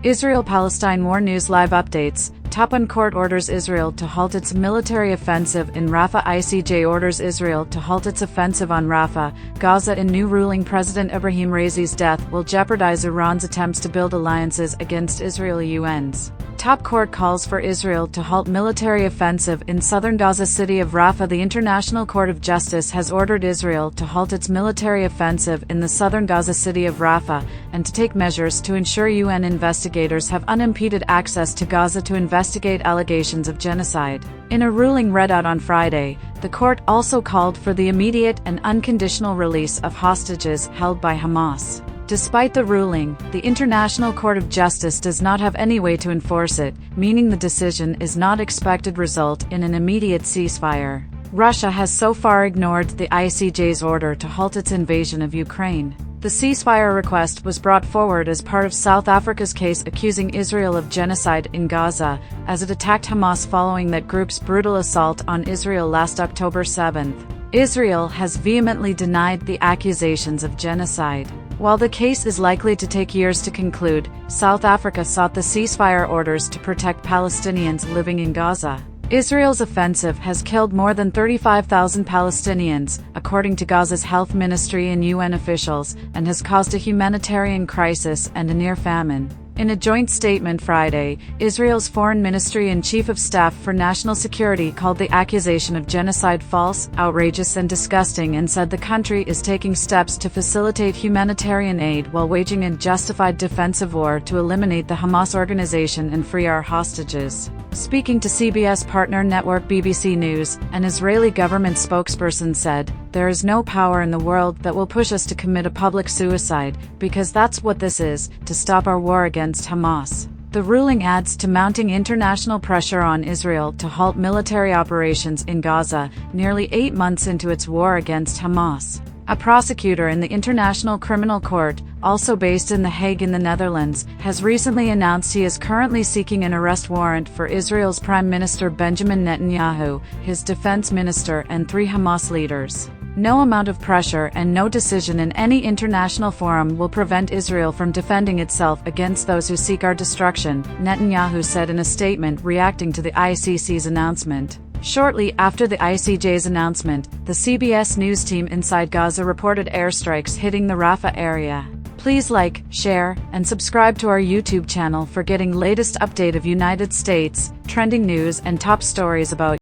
Israel-Palestine War News Live Updates. Top 1 Court orders Israel to halt its military offensive in Rafah. ICJ orders Israel to halt its offensive on Rafah, Gaza. In new ruling, President Ebrahim Raisi's death will jeopardize Iran's attempts to build alliances against Israel. UN's top court calls for Israel to halt military offensive in southern Gaza city of Rafah. The International Court of Justice has ordered Israel to halt its military offensive in the southern Gaza city of Rafah and to take measures to ensure UN investigators have unimpeded access to Gaza to investigate allegations of genocide. In a ruling read out on Friday, the court also called for the immediate and unconditional release of hostages held by Hamas. Despite the ruling, the International Court of Justice does not have any way to enforce it, meaning the decision is not expected to result in an immediate ceasefire. Russia has so far ignored the ICJ's order to halt its invasion of Ukraine. The ceasefire request was brought forward as part of South Africa's case accusing Israel of genocide in Gaza, as it attacked Hamas following that group's brutal assault on Israel last October 7. Israel has vehemently denied the accusations of genocide. While the case is likely to take years to conclude, South Africa sought the ceasefire orders to protect Palestinians living in Gaza. Israel's offensive has killed more than 35,000 Palestinians, according to Gaza's health ministry and UN officials, and has caused a humanitarian crisis and a near famine. In a joint statement Friday, Israel's Foreign Ministry and Chief of Staff for National Security called the accusation of genocide false, outrageous and disgusting, and said the country is taking steps to facilitate humanitarian aid while waging a justified defensive war to eliminate the Hamas organization and free our hostages. Speaking to CBS partner network BBC News, an Israeli government spokesperson said, "There is no power in the world that will push us to commit a public suicide, because that's what this is, to stop our war against Hamas." The ruling adds to mounting international pressure on Israel to halt military operations in Gaza, nearly 8 months into its war against Hamas. A prosecutor in the International Criminal Court, also based in The Hague in the Netherlands, has recently announced he is currently seeking an arrest warrant for Israel's Prime Minister Benjamin Netanyahu, his defense minister, and 3 Hamas leaders. No amount of pressure and no decision in any international forum will prevent Israel from defending itself against those who seek our destruction, Netanyahu said in a statement reacting to the ICC's announcement. Shortly after the ICJ's announcement, the CBS News team inside Gaza reported airstrikes hitting the Rafah area. Please like, share, and subscribe to our YouTube channel for getting latest update of United States, trending news and top stories about